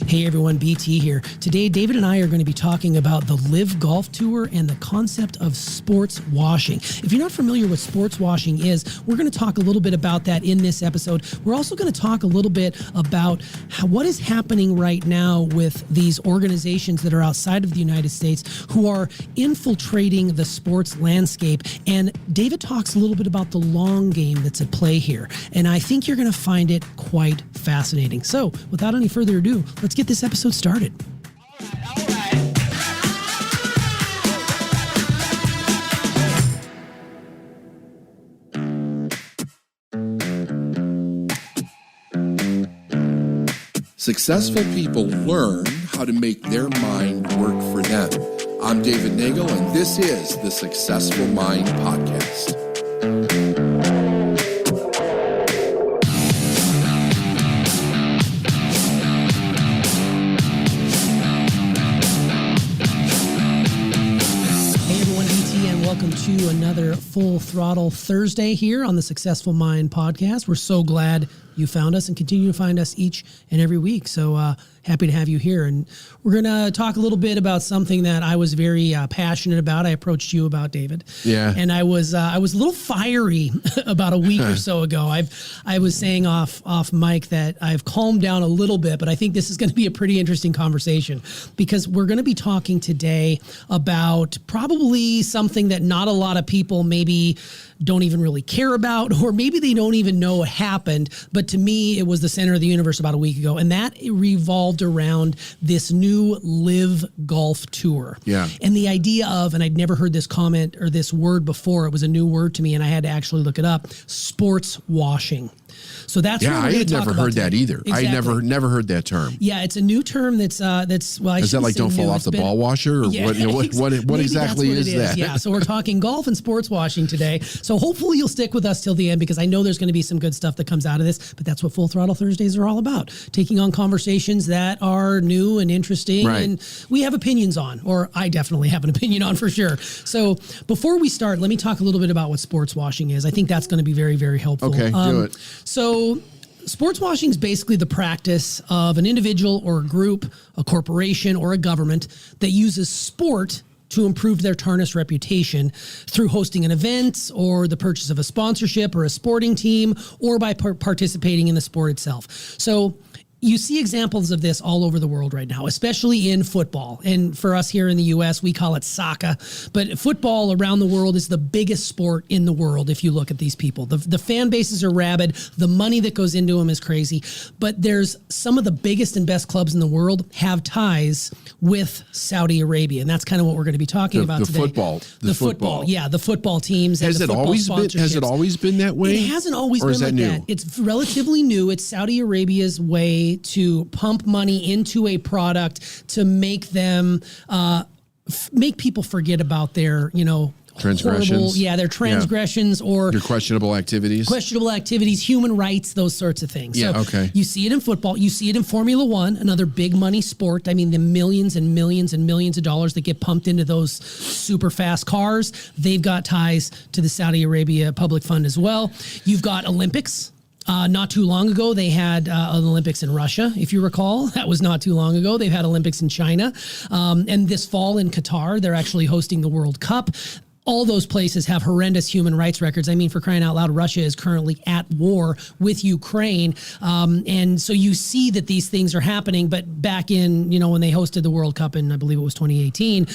Hey everyone, BT here. Today, David and I are going to be talking about the LIV Golf Tour and the concept of sports washing. If you're not familiar with sports washing is, we're going to talk a little bit about that in this episode. We're also going to talk a little bit about what is happening right now with these organizations that are outside of the United States who are infiltrating the sports landscape. And David talks a little bit about the long game that's at play here. And I think you're going to find it quite fascinating. So without any further ado, let's get this episode started. All right. Successful people learn how to make their mind work for them. I'm David Nagel, and this is the Successful Mind Podcast. Welcome to another Full Throttle Thursday here on the Successful Mind Podcast. We're so glad you found us and continue to find us each and every week. So happy to have you here. And we're going to talk a little bit about something that I was very passionate about. I approached you about, David. Yeah. And I was a little fiery about a week or so ago. I was saying off mic that I've calmed down a little bit, but I think this is going to be a pretty interesting conversation because we're going to be talking today about probably something that not a lot of people maybe don't even really care about, or maybe they don't even know it happened. But to me, it was the center of the universe about a week ago. And that revolved around this new LIV Golf Tour. Yeah. And the idea of, and I'd never heard this comment or this word before, it was a new word to me and I had to actually look it up, sports washing. So that's what we're I going had to talk never about heard that today. either. Exactly. I never heard that term. Yeah, it's a new term that's well, I is that shouldn't like say don't fall new. off It's the been- ball washer, or Yeah, what maybe exactly that's what is it that? Yeah, so we're talking golf and sports washing today. So hopefully you'll stick with us till the end because I know there's going to be some good stuff that comes out of this. But that's what Full Throttle Thursdays are all about: taking on conversations that are new and interesting, Right. and we have opinions on, or I definitely have an opinion on for sure. So before we start, let me talk a little bit about what sports washing is. I think that's going to be very, very helpful. Okay, do it. So sports washing is basically the practice of an individual or a group, a corporation or a government that uses sport to improve their tarnished reputation through hosting an event or the purchase of a sponsorship or a sporting team or by participating in the sport itself. So you see examples of this all over the world right now, especially in football. And for us here in the U.S., we call it soccer. But football around the world is the biggest sport in the world if you look at these people. The fan bases are rabid. The money that goes into them is crazy. But there's some of the biggest and best clubs in the world have ties with Saudi Arabia. And that's kind of what we're going to be talking about today. The football. Yeah, the football teams. Has and the it football always been? Has it sponsorships. always been that way? It hasn't always or been is like that new? that. It's relatively new. It's Saudi Arabia's way to pump money into a product to make them make people forget about their, Transgressions. their transgressions or Your questionable activities. human rights, those sorts of things. Yeah, So okay. You see it in football. You see it in Formula One, another big money sport. I mean, the millions and millions and millions of dollars that get pumped into those super fast cars. They've got ties to the Saudi Arabia public fund as well. You've got Olympics. Not too long ago, they had an Olympics in Russia, if you recall. That was not too long ago. They've had Olympics in China. And this fall in Qatar, they're actually hosting the World Cup. All those places have horrendous human rights records. I mean, for crying out loud, Russia is currently at war with Ukraine. And so you see that these things are happening. But back in, when they hosted the World Cup in, I believe it was 2018,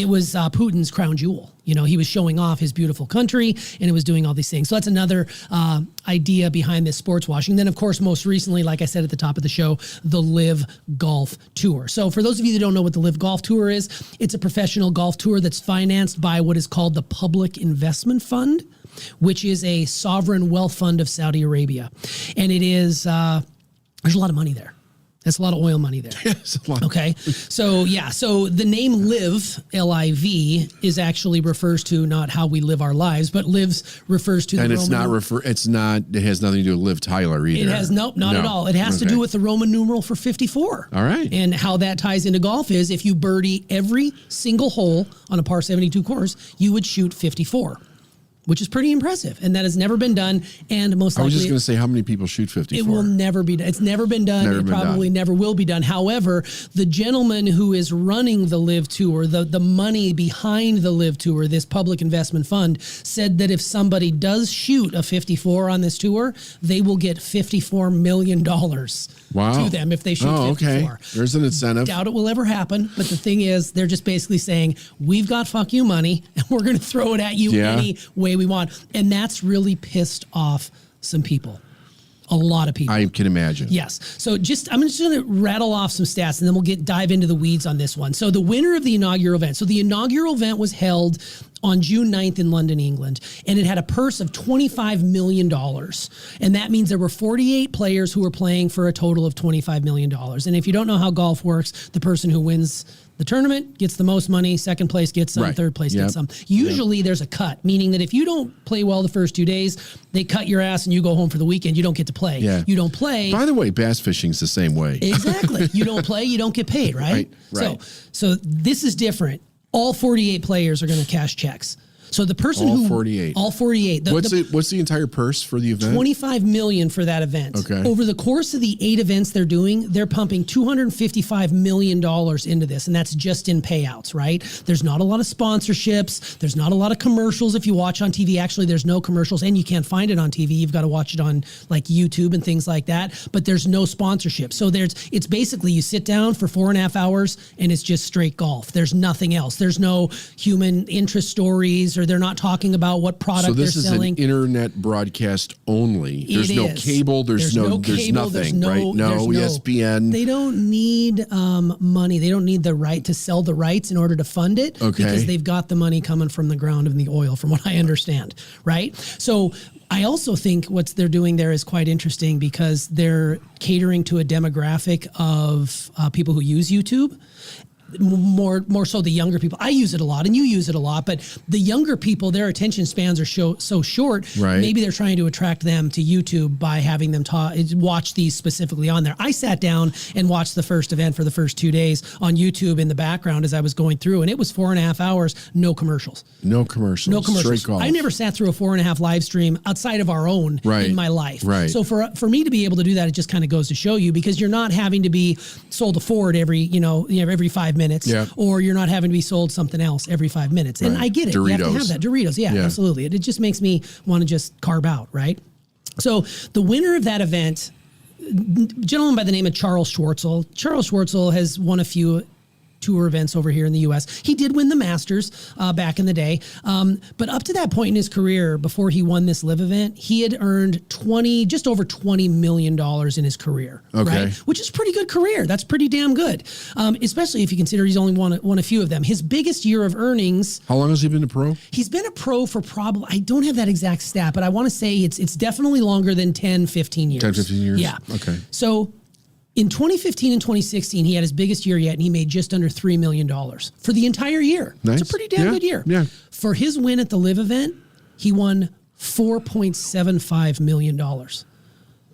it was Putin's crown jewel. He was showing off his beautiful country and it was doing all these things. So that's another idea behind this sports washing. Then, of course, most recently, like I said at the top of the show, the LIV Golf Tour. So for those of you that don't know what the LIV Golf Tour is, it's a professional golf tour that's financed by what is called the Public Investment Fund, which is a sovereign wealth fund of Saudi Arabia. And it is, there's a lot of money there. That's a lot of oil money there. Yes, a lot. Okay. So the name LIV, L-I-V, is actually refers to not how we live our lives, but lives refers to the And Roman. it has nothing to do with Liv Tyler either. It has not at all. It has to do with the Roman numeral for 54. All right. And how that ties into golf is if you birdie every single hole on a par 72 course, you would shoot 54. which is pretty impressive. And that has never been done. And most likely, I was just going to say, how many people shoot 54? It will never be done. It's never been done. It probably never will be done. However, the gentleman who is running the LIV Tour, the money behind the LIV Tour, this public investment fund, said that if somebody does shoot a 54 on this tour, they will get $54 million to them if they shoot 54. Okay. There's an incentive. Doubt it will ever happen. But the thing is, they're just basically saying, we've got fuck you money, and we're going to throw it at you any way we want. And that's really pissed off some people. A lot of people. I can imagine. Yes. So I'm just going to rattle off some stats, and then we'll dive into the weeds on this one. So the winner of the inaugural event. So the inaugural event was held on June 9th in London, England, and it had a purse of $25 million. And that means there were 48 players who were playing for a total of $25 million. And if you don't know how golf works, the person who wins the tournament gets the most money, second place gets some, third place gets some. Usually there's a cut, meaning that if you don't play well the first 2 days, they cut your ass and you go home for the weekend. You don't get to play. You don't play. By the way, bass fishing's the same way. Exactly. You don't play, you don't get paid, right? Right. So this is different. All 48 players are going to cash checks. So the person all 48. All 48. What's the entire purse for the event? $25 million for that event. Okay. Over the course of the 8 events they're doing, they're pumping $255 million into this, and that's just in payouts, right? There's not a lot of sponsorships. There's not a lot of commercials. If you watch on TV, actually, there's no commercials, and you can't find it on TV. You've got to watch it on like YouTube and things like that. But there's no sponsorship. So it's basically you sit down for 4.5 hours, and it's just straight golf. There's nothing else. There's no human interest stories, or they're not talking about what product they're selling. So this is an internet broadcast only. There's no cable. There's nothing, right? No ESPN. They don't need money. They don't need the right to sell the rights in order to fund it because they've got the money coming from the ground and the oil, from what I understand, right? So I also think what they're doing there is quite interesting because they're catering to a demographic of people who use YouTube. More so the younger people. I use it a lot and you use it a lot, but the younger people, their attention spans are so short. Right. Maybe they're trying to attract them to YouTube by having them watch these specifically on there. I sat down and watched the first event for the first 2 days on YouTube in the background as I was going through, and it was 4.5 hours, no commercials. No commercials. Straight golf. I never sat through a 4.5 live stream outside of our own in my life. Right. So for me to be able to do that, it just kind of goes to show you, because you're not having to be sold a Ford every 5 minutes. Or you're not having to be sold something else every 5 minutes. And I get it. Doritos. You have to have that. Doritos, absolutely. It just makes me want to just carb out, right? So the winner of that event, a gentleman by the name of Charles Schwartzel. Charles Schwartzel has won a few tour events over here in the U.S. He did win the Masters back in the day. But up to that point in his career, before he won this LIV event, he had earned just over $20 million in his career, right? Which is pretty good career. That's pretty damn good, especially if you consider he's only won a few of them. His biggest year of earnings. How long has he been a pro? He's been a pro for probably, I don't have that exact stat, but I want to say it's definitely longer than 10, 15 years. 10, 15 years? Yeah. Okay. So in 2015 and 2016, he had his biggest year yet, and he made just under $3 million for the entire year. Nice. It's a pretty damn good year. Yeah. For his win at the LIV event, he won $4.75 million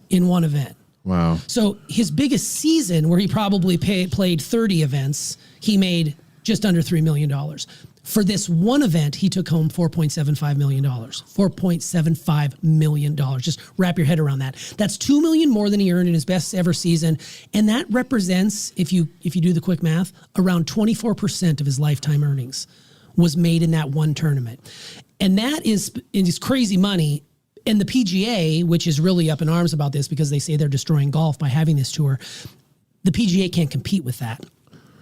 in one event. Wow. So his biggest season, where he probably played 30 events, he made just under $3 million. For this one event, he took home $4.75 million. $4.75 million. Just wrap your head around that. That's $2 million more than he earned in his best ever season. And that represents, if you do the quick math, around 24% of his lifetime earnings was made in that one tournament. And that is crazy money. And the PGA, which is really up in arms about this because they say they're destroying golf by having this tour, the PGA can't compete with that.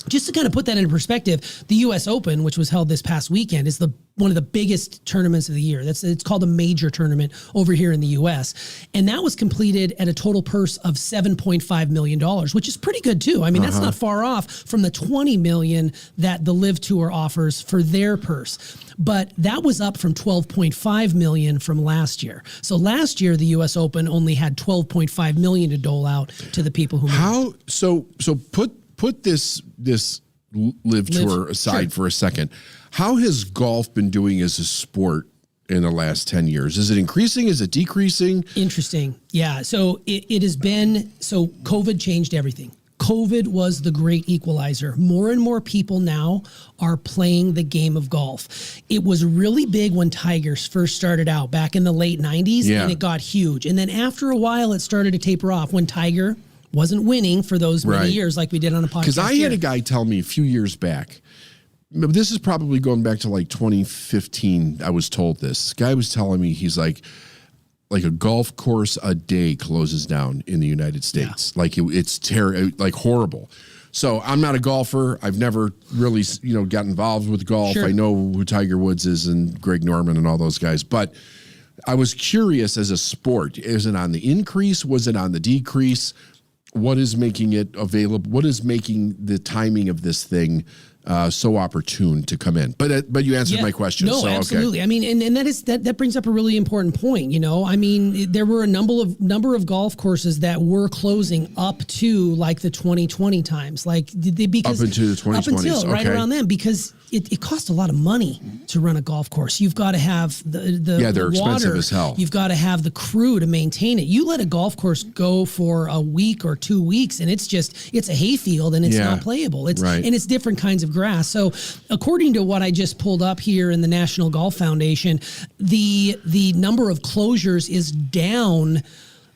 Just to kind of put that into perspective, the U.S. Open, which was held this past weekend, is one of the biggest tournaments of the year. It's called a major tournament over here in the U.S. And that was completed at a total purse of $7.5 million, which is pretty good too. I mean, that's not far off from the $20 million that the LIV Tour offers for their purse. But that was up from $12.5 million from last year. So last year, the U.S. Open only had $12.5 million to dole out to the people who Put this LIV Tour aside for a second. How has golf been doing as a sport in the last 10 years? Is it increasing? Is it decreasing? Interesting. Yeah. So it has been, COVID changed everything. COVID was the great equalizer. More and more people now are playing the game of golf. It was really big when Tigers first started out back in the late 90s, and it got huge. And then after a while, it started to taper off when Tiger wasn't winning for those many years like we did on a podcast. Because I had a guy tell me a few years back, this is probably going back to like 2015, I was told this. Guy was telling me, he's like a golf course a day closes down in the United States. Yeah. Like it's like horrible. So I'm not a golfer. I've never really, got involved with golf. Sure. I know who Tiger Woods is and Greg Norman and all those guys. But I was curious as a sport, is it on the increase? Was it on the decrease? What is making it available? What is making the timing of this thing so opportune to come in? But you answered my question. No, so, absolutely. Okay. I mean, and that brings up a really important point. I mean, there were a number of golf courses that were closing up to like the 2020 times, because up into the 2020s, up until right around then, because it costs a lot of money to run a golf course. You've got to have the they're water. Expensive as hell. You've got to have the crew to maintain it. You let a golf course go for a week or 2 weeks, and it's a hayfield, and it's not playable. And it's different kinds of grass. So according to what I just pulled up here in the National Golf Foundation, the number of closures is down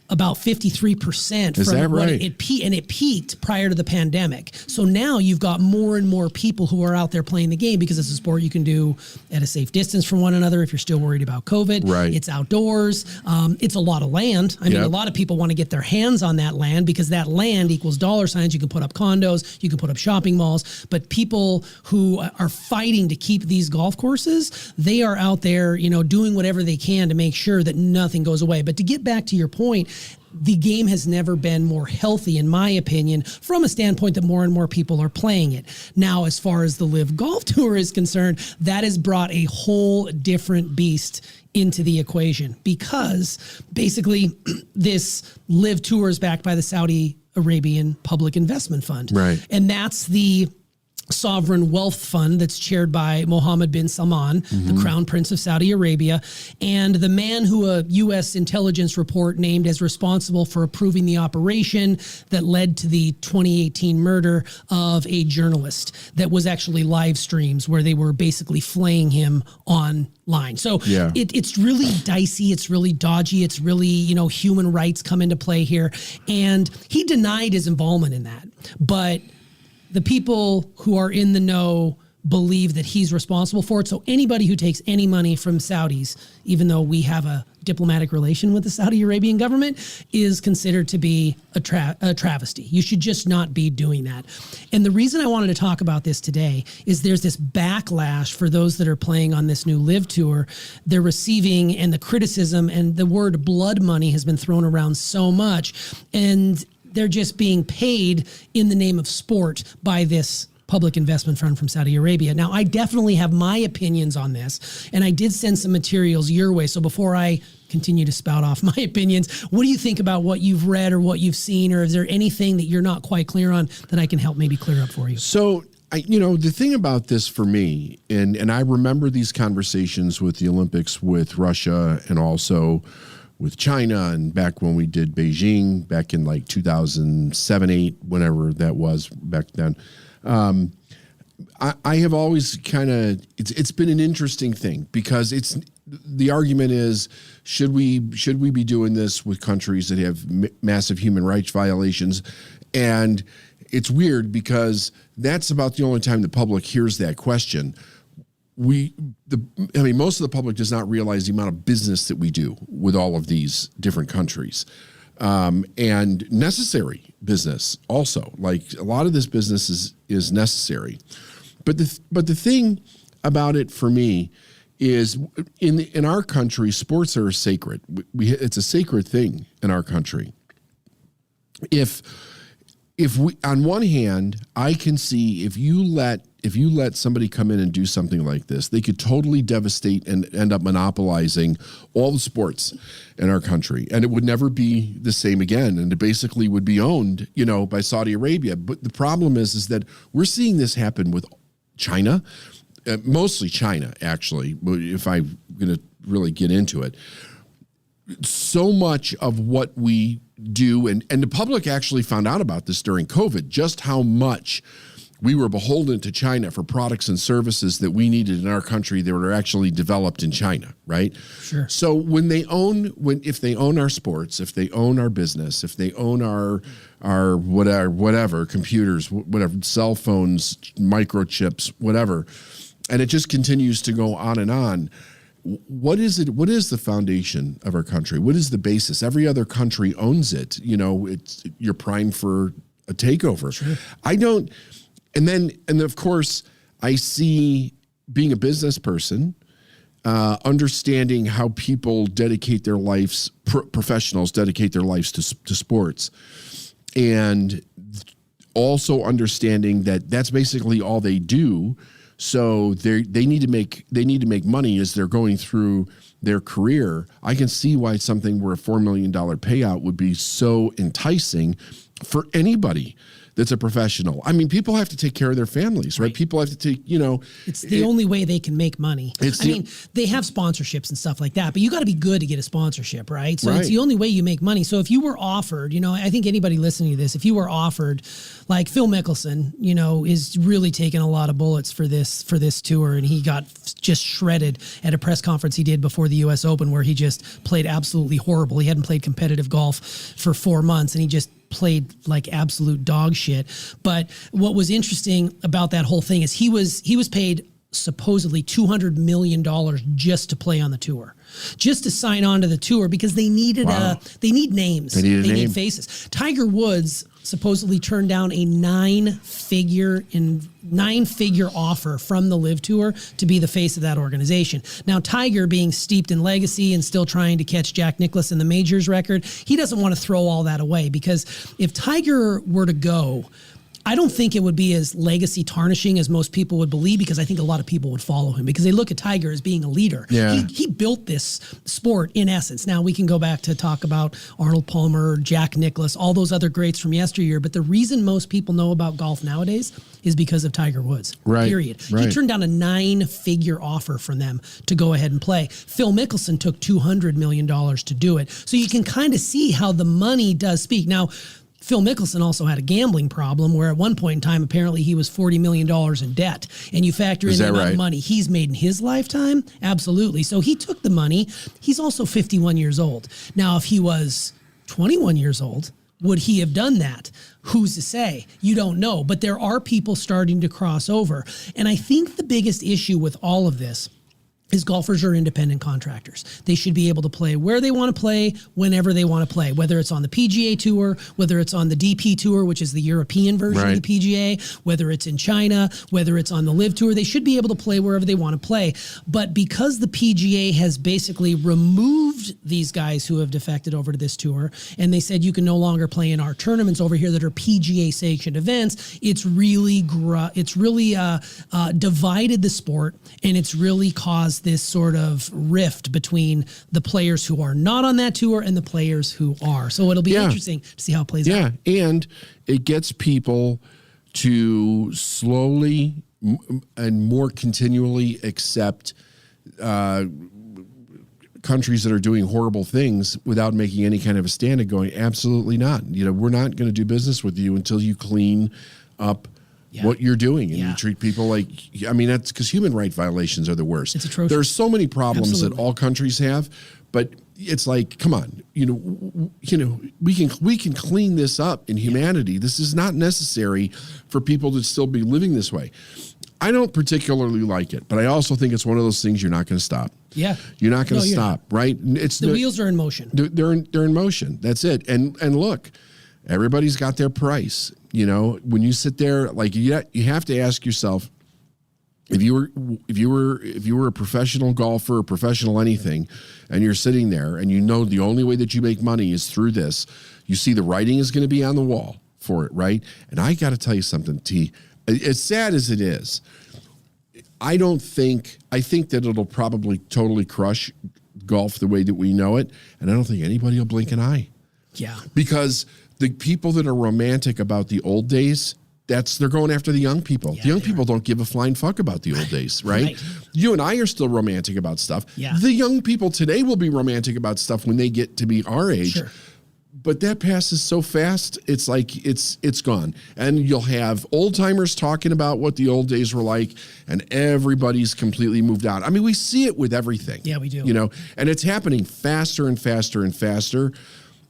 about 53% from what it peaked prior to the pandemic. So now you've got more and more people who are out there playing the game because it's a sport you can do at a safe distance from one another if you're still worried about COVID. Right. It's outdoors. It's a lot of land. I mean, a lot of people want to get their hands on that land because that land equals dollar signs. You can put up condos, you can put up shopping malls, but people who are fighting to keep these golf courses, they are out there, doing whatever they can to make sure that nothing goes away. But to get back to your point, the game has never been more healthy, in my opinion, from a standpoint that more and more people are playing it. Now, as far as the LIV Golf Tour is concerned, that has brought a whole different beast into the equation because basically this LIV Tour is backed by the Saudi Arabian Public Investment Fund. Right. And that's the sovereign wealth fund that's chaired by Mohammed bin Salman, the crown prince of Saudi Arabia, and the man who a U.S. intelligence report named as responsible for approving the operation that led to the 2018 murder of a journalist that was actually live streams where they were basically flaying him online. So it's really dicey. It's really dodgy. It's really, human rights come into play here. And he denied his involvement in that. But the people who are in the know believe that he's responsible for it. So anybody who takes any money from Saudis, even though we have a diplomatic relation with the Saudi Arabian government, is considered to be a travesty. You should just not be doing that. And the reason I wanted to talk about this today is there's this backlash for those that are playing on this new LIV Tour. They're receiving, and the criticism and the word blood money has been thrown around so much. And they're just being paid in the name of sport by this public investment fund from Saudi Arabia. Now, I definitely have my opinions on this, and I did send some materials your way. So before I continue to spout off my opinions, what do you think about what you've read or what you've seen, or is there anything that you're not quite clear on that I can help maybe clear up for you? So, the thing about this for me, and I remember these conversations with the Olympics with Russia and also with China, and back when we did Beijing back in like 2007, 8, whenever that was back then. I have always it's been an interesting thing because the argument is, should we be doing this with countries that have massive human rights violations? And it's weird because that's about the only time the public hears that question. Most of the public does not realize the amount of business that we do with all of these different countries, and necessary business also. Like a lot of this business is necessary, but the thing about it for me is in our country, sports are sacred. It's a sacred thing in our country. If we, on one hand, I can see if you let somebody come in and do something like this, they could totally devastate and end up monopolizing all the sports in our country, and it would never be the same again. And it basically would be owned, by Saudi Arabia. But the problem is that we're seeing this happen with China, mostly China, actually, if I'm going to really get into it. so much of what we do, and the public actually found out about this during COVID, just how much we were beholden to China for products and services that we needed in our country that were actually developed in China, right? Sure. So if they own our sports, if they own our business, if they own our whatever, computers, whatever, cell phones, microchips, whatever, and it just continues to go on and on. What is it? What is the foundation of our country? What is the basis? Every other country owns it. You're primed for a takeover. Sure. I don't. And then of course, I see, being a business person, understanding how people dedicate their lives, professionals dedicate their lives to sports, and also understanding that that's basically all they do. So they need to make money as they're going through their career. I can see why something where a $4 million payout would be so enticing for anybody that's a professional. I mean, people have to take care of their families, right? People have to take, It's the only way they can make money. They have sponsorships and stuff like that, but you got to be good to get a sponsorship, right? So it's the only way you make money. So if you were offered, I think anybody listening to this, if you were offered, like Phil Mickelson, is really taking a lot of bullets for this tour, and he got just shredded at a press conference he did before the U.S. Open, where he just played absolutely horrible. He hadn't played competitive golf for 4 months, and he just played like absolute dog shit. But what was interesting about that whole thing is he was paid supposedly $200 million just to play on the tour, just to sign on to the tour, because they needed they need names. They need faces. Tiger Woods supposedly turned down a nine-figure offer from the LIV Tour to be the face of that organization. Now, Tiger, being steeped in legacy and still trying to catch Jack Nicklaus in the majors record, he doesn't want to throw all that away, because if Tiger were to go, I don't think it would be as legacy tarnishing as most people would believe, because I think a lot of people would follow him because they look at Tiger as being a leader. Yeah. He built this sport in essence. Now we can go back to talk about Arnold Palmer, Jack Nicklaus, all those other greats from yesteryear. But the reason most people know about golf nowadays is because of Tiger Woods. Right. Period. Right. He turned down a 9-figure offer from them to go ahead and play. Phil Mickelson took $200 million to do it. So you can kind of see how the money does speak. Now, Phil Mickelson also had a gambling problem where at one point in time, apparently he was $40 million in debt. And you factor in the amount of money he's made in his lifetime? Absolutely. So he took the money. He's also 51 years old. Now, if he was 21 years old, would he have done that? Who's to say? You don't know. But there are people starting to cross over. And I think the biggest issue with all of this is golfers are independent contractors. They should be able to play where they want to play, whenever they want to play, whether it's on the PGA Tour, whether it's on the DP Tour, which is the European version of the PGA, whether it's in China, whether it's on the LIV Tour. They should be able to play wherever they want to play. But because the PGA has basically removed these guys who have defected over to this tour, and they said you can no longer play in our tournaments over here that are PGA sanctioned events, it's really divided the sport, and it's really caused this sort of rift between the players who are not on that tour and the players who are. So it'll be interesting to see how it plays out. Yeah, and it gets people to slowly and more continually accept countries that are doing horrible things without making any kind of a stand and going, absolutely not. We're not going to do business with you until you clean up what you're doing, and you treat people like, that's because human rights violations are the worst. It's atrocious. There's so many problems that all countries have, but it's like, come on, we can clean this up in humanity. This is not necessary for people to still be living this way. I don't particularly like it, but I also think it's one of those things you're not going to stop. Yeah, you're not going to stop, right? It's the wheels are in motion. They're in motion. That's it. And look, everybody's got their price. When you sit there, like you have to ask yourself, if you were a professional golfer or professional anything, and you're sitting there and the only way that you make money is through this, you see the writing is going to be on the wall for it, right? And I got to tell you something, T. As sad as it is, I think that it'll probably totally crush golf the way that we know it, and I don't think anybody will blink an eye. Yeah, because the people that are romantic about the old days, they're going after the young people. Yeah, the young people don't give a flying fuck about the old days, right? Right. You and I are still romantic about stuff. Yeah. The young people today will be romantic about stuff when they get to be our age. Sure. But that passes so fast, it's like it's gone. And you'll have old timers talking about what the old days were like, and everybody's completely moved on. I mean, we see it with everything. Yeah, we do. You know, and it's happening faster and faster and faster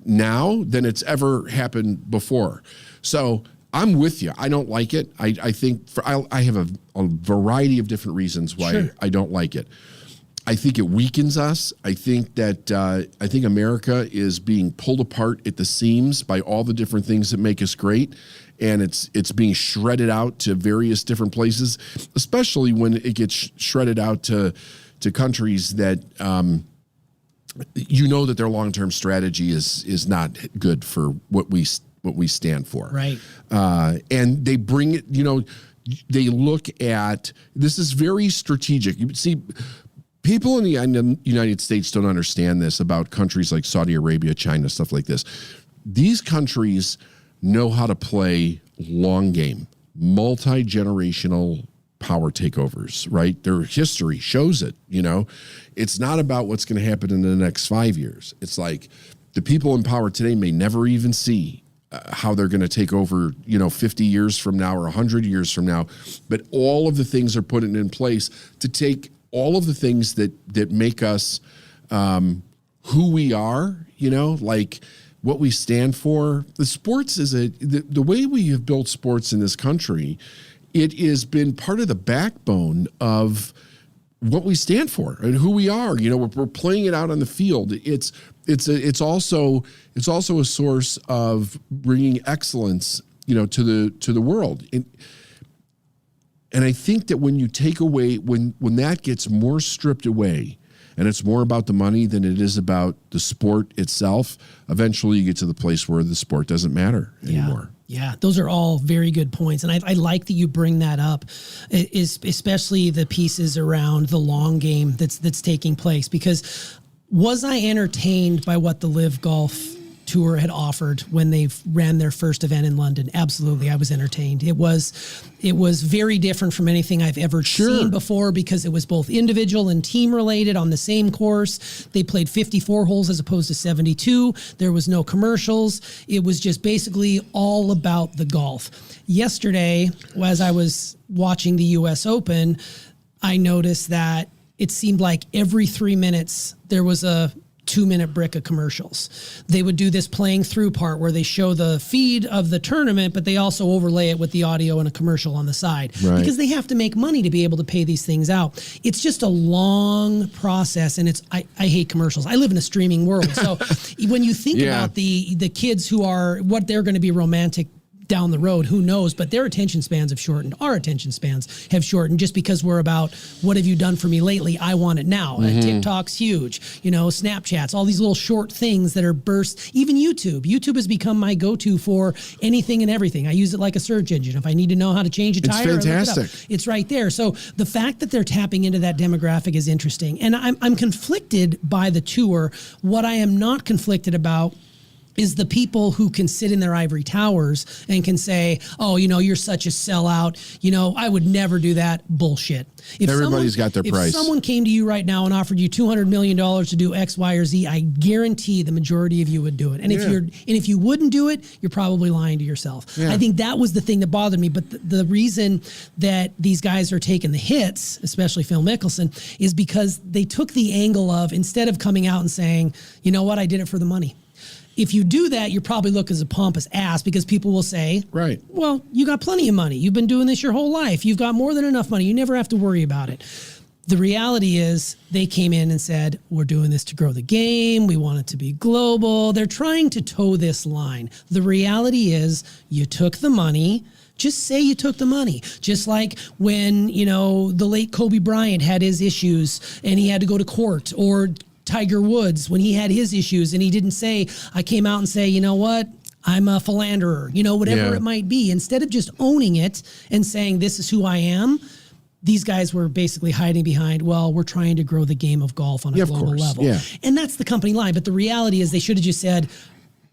now than it's ever happened before. So I'm with you. I don't like it. I think I have a variety of different reasons why Sure. I don't like it. I think it weakens us. I think that I think America is being pulled apart at the seams by all the different things that make us great, and it's being shredded out to various different places, especially when it gets shredded out to countries that you know that their long-term strategy is not good for what we stand for. Right. And they bring it. You know, they look at this is very strategic. You see. People in the United States don't understand this about countries like Saudi Arabia, China, stuff like this. These countries know how to play long game, multi-generational power takeovers, right? Their history shows it, you know. It's not about what's going to happen in the next 5 years. It's like the people in power today may never even see how they're going to take over, 50 years from now or 100 years from now. But all of the things are put in place to take all of the things that make us who we are, like what we stand for. The sports is the way we have built sports in this country, it has been part of the backbone of what we stand for and who we are. We're playing it out on the field. It's also a source of bringing excellence, to the world. And I think that when you take away, when that gets more stripped away, and it's more about the money than it is about the sport itself, eventually you get to the place where the sport doesn't matter anymore. Yeah, those are all very good points. And I like that you bring that up, especially the pieces around the long game that's taking place. Because was I entertained by what the LIV Golf Tour had offered when they ran their first event in London? Absolutely, I was entertained. It was very different from anything I've ever seen before, because it was both individual and team related on the same course. They played 54 holes as opposed to 72. There was no commercials. It was just basically all about the golf. Yesterday, as I was watching the US Open, I noticed that it seemed like every 3 minutes there was a 2-minute brick of commercials. They would do this playing through part where they show the feed of the tournament, but they also overlay it with the audio and a commercial on the side, because they have to make money to be able to pay these things out. It's just a long process, and I hate commercials. I live in a streaming world. So when you think about the kids who are, what they're going to be romantic down the road, who knows, but their attention spans have shortened. Our attention spans have shortened just because we're about, what have you done for me lately? I want it now. TikTok's huge, Snapchats, all these little short things that are bursts. Even YouTube has become my go-to for anything and everything. I use it like a search engine. If I need to know how to change a tire, it's fantastic. It's right there. So the fact that they're tapping into that demographic is interesting. And I'm conflicted by the tour. What I am not conflicted about is the people who can sit in their ivory towers and can say, oh, you're such a sellout. I would never do that. Bullshit. Everybody's got their price. If someone came to you right now and offered you $200 million to do X, Y, or Z, I guarantee the majority of you would do it. And if you wouldn't do it, you're probably lying to yourself. I think that was the thing that bothered me. But the reason that these guys are taking the hits, especially Phil Mickelson, is because they took the angle of, instead of coming out and saying, you know what, I did it for the money. If you do that, you probably look as a pompous ass, because people will say, right, well, you got plenty of money. You've been doing this your whole life. You've got more than enough money. You never have to worry about it. The reality is they came in and said, we're doing this to grow the game. We want it to be global. They're trying to toe this line. The reality is you took the money. Just say you took the money. Just like when, the late Kobe Bryant had his issues and he had to go to court, or Tiger Woods, when he had his issues and he didn't say, I came out and say, you know what, I'm a philanderer, whatever it might be. Instead of just owning it and saying, this is who I am, these guys were basically hiding behind, well, we're trying to grow the game of golf on a global level. Yeah. And that's the company line. But the reality is they should have just said,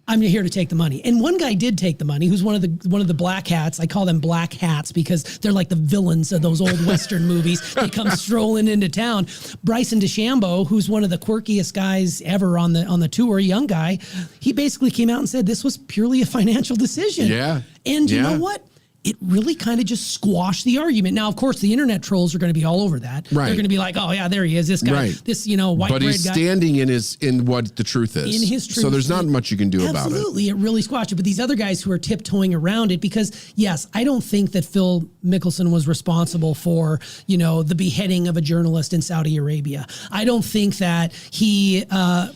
I'm here to take the money. And one guy did take the money, who's one of the black hats. I call them black hats because they're like the villains of those old Western movies. They come strolling into town. Bryson DeChambeau, who's one of the quirkiest guys ever on the tour, a young guy, he basically came out and said this was purely a financial decision. Yeah. And you know what? It really kind of just squashed the argument. Now, of course, the internet trolls are going to be all over that. Right. They're going to be like, "Oh yeah, there he is. This guy, this white But he's guy." standing in what the truth is. In his truth. So there's not much you can do about it. Absolutely, it really squashed it. But these other guys who are tiptoeing around it, because yes, I don't think that Phil Mickelson was responsible for the beheading of a journalist in Saudi Arabia. I don't think that he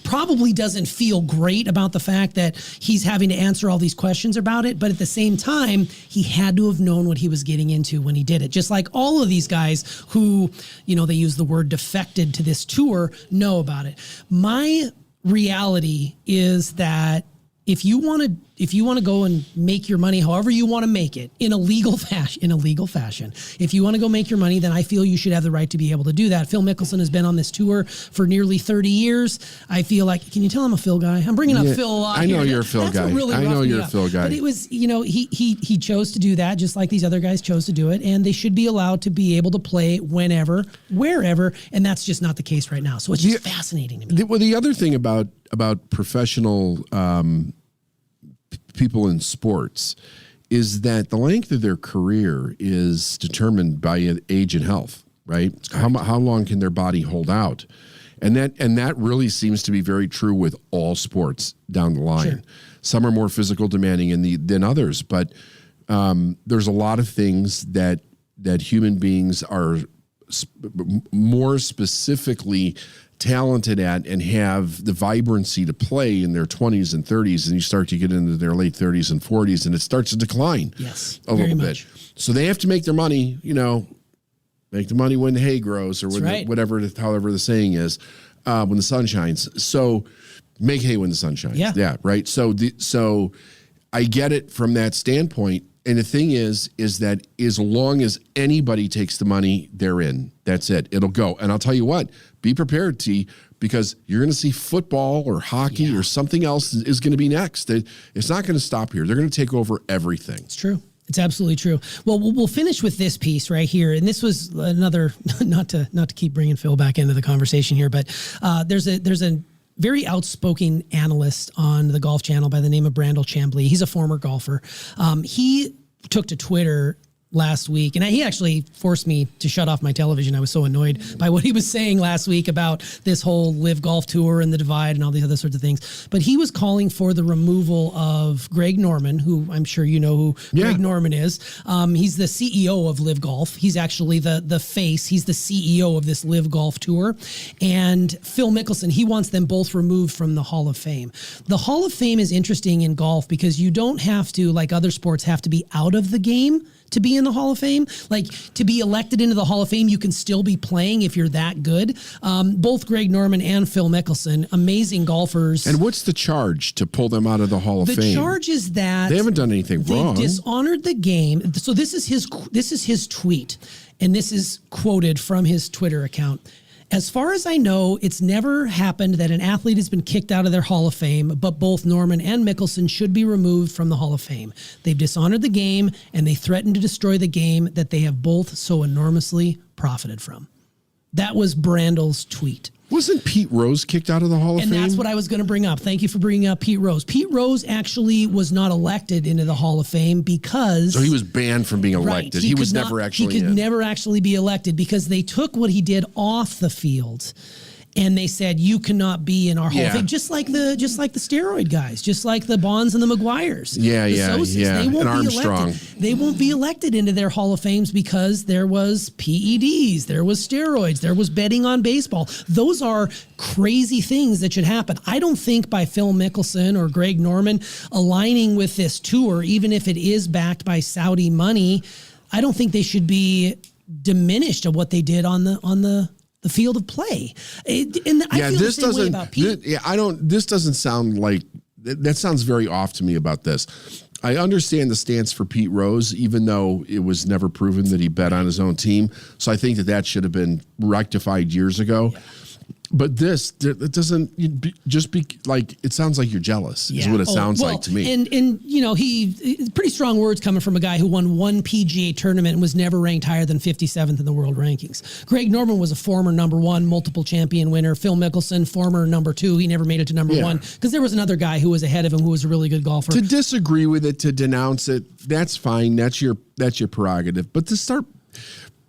probably doesn't feel great about the fact that he's having to answer all these questions about it. But at the same time, he had to have known what he was getting into when he did it. Just like all of these guys who, they use the word defected to this tour, know about it. My reality is that if you want to go and make your money however you want to make it in a legal fashion, if you want to go make your money, then I feel you should have the right to be able to do that. Phil Mickelson has been on this tour for nearly 30 years. I feel like, can you tell I'm a Phil guy? I'm bringing up Phil a lot. I know here. you're a Phil guy. Really I know you're a Phil guy. But it was, he chose to do that just like these other guys chose to do it, and they should be allowed to be able to play whenever, wherever, and that's just not the case right now. So it's just fascinating to me. Well, the other thing about professional people in sports is that the length of their career is determined by age and health, right? How long can their body hold out? And that really seems to be very true with all sports down the line. Sure. Some are more physical demanding than others, but there's a lot of things that human beings are more specifically talented at and have the vibrancy to play in their 20s and 30s, and you start to get into their late 30s and 40s, and it starts to decline a little bit. So they have to make their money, make the money when the hay grows, or when however the saying is, when the sun shines. So make hay when the sun shines. Yeah, right. So I get it from that standpoint. And the thing is that as long as anybody takes the money, they're in. That's it. It'll go. And I'll tell you what, be prepared, T, because you're going to see football or hockey or something else is going to be next. It's not going to stop here. They're going to take over everything. It's true. It's absolutely true. Well, we'll finish with this piece right here. And this was another, not to keep bringing Phil back into the conversation here, but there's a very outspoken analyst on the Golf Channel by the name of Brandel Chambly. He's a former golfer. He took to Twitter last week, and he actually forced me to shut off my television. I was so annoyed by what he was saying last week about this whole LIV Golf Tour and the divide and all these other sorts of things. But he was calling for the removal of Greg Norman, who I'm sure you know who Greg Norman is. He's the CEO of LIV Golf. He's actually the face. He's the CEO of this LIV Golf Tour. And Phil Mickelson, he wants them both removed from the Hall of Fame. The Hall of Fame is interesting in golf because you don't have to, like other sports, have to be out of the game to be in the Hall of Fame. Like, to be elected into the Hall of Fame, you can still be playing if you're that good. Both Greg Norman and Phil Mickelson, amazing golfers. And what's the charge to pull them out of the Hall of Fame? The charge is that they haven't done anything wrong. They dishonored the game. So this is his tweet, and this is quoted from his Twitter account. As far as I know, it's never happened that an athlete has been kicked out of their Hall of Fame, but both Norman and Mickelson should be removed from the Hall of Fame. They've dishonored the game, and they threatened to destroy the game that they have both so enormously profited from. That was Brandel's tweet. Wasn't Pete Rose kicked out of the Hall of Fame? And that's what I was going to bring up. Thank you for bringing up Pete Rose. Pete Rose actually was not elected into the Hall of Fame because... So he was banned from being elected. Right, he was never actually He could never actually be elected because they took what he did off the field and they said, you cannot be in our Hall of Fame. Just like the steroid guys, just like the Bonds and the McGuires. They won't and Armstrong. They won't be elected into their Hall of Fames because there was PEDs, there was steroids, there was betting on baseball. Those are crazy things that should happen. I don't think by Phil Mickelson or Greg Norman aligning with this tour, even if it is backed by Saudi money, I don't think they should be diminished of what they did on the field of play. And I feel the same way about Pete. This doesn't sound like, that sounds very off to me about this. I understand the stance for Pete Rose, even though it was never proven that he bet on his own team. So I think that should have been rectified years ago. But this, it doesn't just be like, it sounds like you're jealous is what it sounds like to me. And you know, he pretty strong words coming from a guy who won one PGA tournament and was never ranked higher than 57th in the world rankings. Greg Norman was a former number one, multiple champion winner. Phil Mickelson, former number two. He never made it to number one because there was another guy who was ahead of him who was a really good golfer. To disagree with it, to denounce it, that's fine. That's your prerogative. But to start,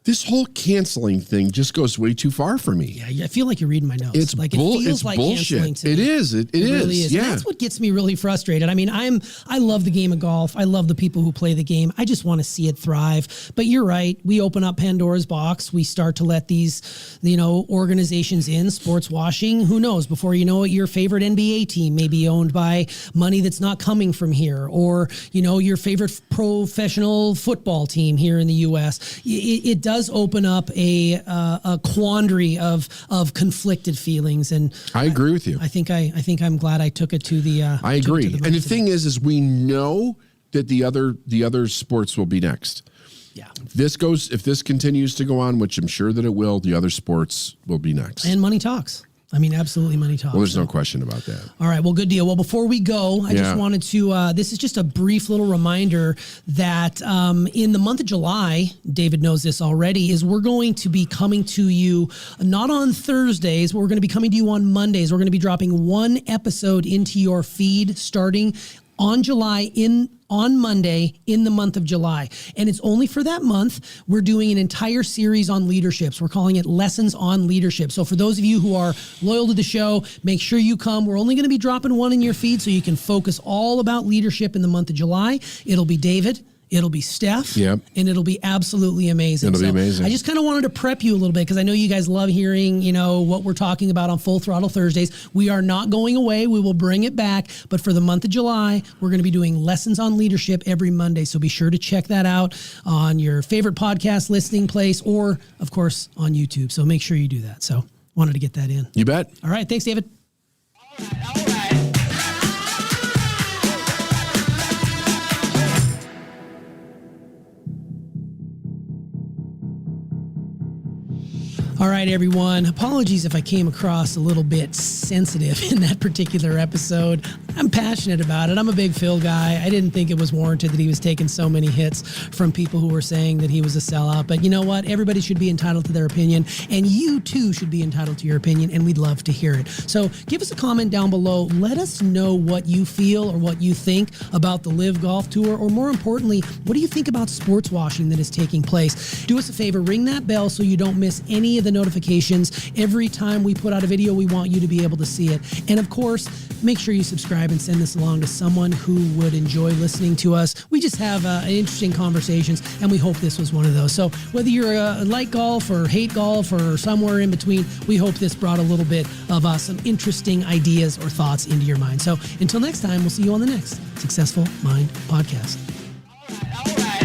this whole canceling thing just goes way too far for me. Yeah, I feel like you're reading my notes. It's like it feels like bullshit. canceling to me. It is. It is. Really is. Yeah. And that's what gets me really frustrated. I mean, I love the game of golf. I love the people who play the game. I just want to see it thrive. But you're right. We open up Pandora's box. We start to let these, organizations in, sports washing. Who knows? Before you know it, your favorite NBA team may be owned by money that's not coming from here, or your favorite professional football team here in the U.S. It does open up a quandary of conflicted feelings, and I agree with you. I think I'm glad I took it to the. I agree, and the thing is we know that the other sports will be next. Yeah. If this continues to go on, which I'm sure that it will, the other sports will be next. And money talks. I mean, absolutely money talks. Well, there's no question about that. All right. Well, good deal. Well, before we go, I just wanted to, this is just a brief little reminder that in the month of July, David knows this already, is we're going to be coming to you, not on Thursdays, but we're going to be coming to you on Mondays. We're going to be dropping one episode into your feed starting on Monday in the month of July. And it's only for that month. We're doing an entire series on leaderships. We're calling it Lessons on Leadership. So for those of you who are loyal to the show, make sure you come. We're only going to be dropping one in your feed so you can focus all about leadership in the month of July. It'll be David. It'll be Steph, and it'll be absolutely amazing. It'll be amazing. I just kind of wanted to prep you a little bit because I know you guys love hearing, what we're talking about on Full Throttle Thursdays. We are not going away. We will bring it back. But for the month of July, we're going to be doing Lessons on Leadership every Monday. So be sure to check that out on your favorite podcast listening place or, of course, on YouTube. So make sure you do that. So wanted to get that in. You bet. All right. Thanks, David. All right. All right, everyone. Apologies if I came across a little bit sensitive in that particular episode. I'm passionate about it. I'm a big Phil guy. I didn't think it was warranted that he was taking so many hits from people who were saying that he was a sellout. But you know what? Everybody should be entitled to their opinion, and you too should be entitled to your opinion, and we'd love to hear it. So give us a comment down below. Let us know what you feel or what you think about the LIV Golf Tour, or more importantly, what do you think about sports washing that is taking place? Do us a favor, ring that bell so you don't miss any of the notifications. Every time we put out a video, we want you to be able to see it. And of course, make sure you subscribe and send this along to someone who would enjoy listening to us. We just have interesting conversations, and we hope this was one of those. So whether you're like golf or hate golf or somewhere in between, we hope this brought a little bit of some interesting ideas or thoughts into your mind. So until next time, we'll see you on the next Successful Mind podcast. All right.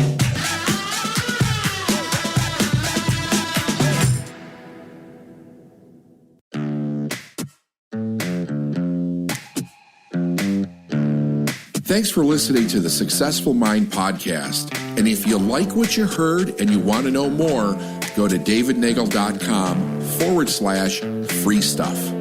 Thanks for listening to the Successful Mind podcast. And if you like what you heard and you want to know more, go to davidnagel.com/free stuff.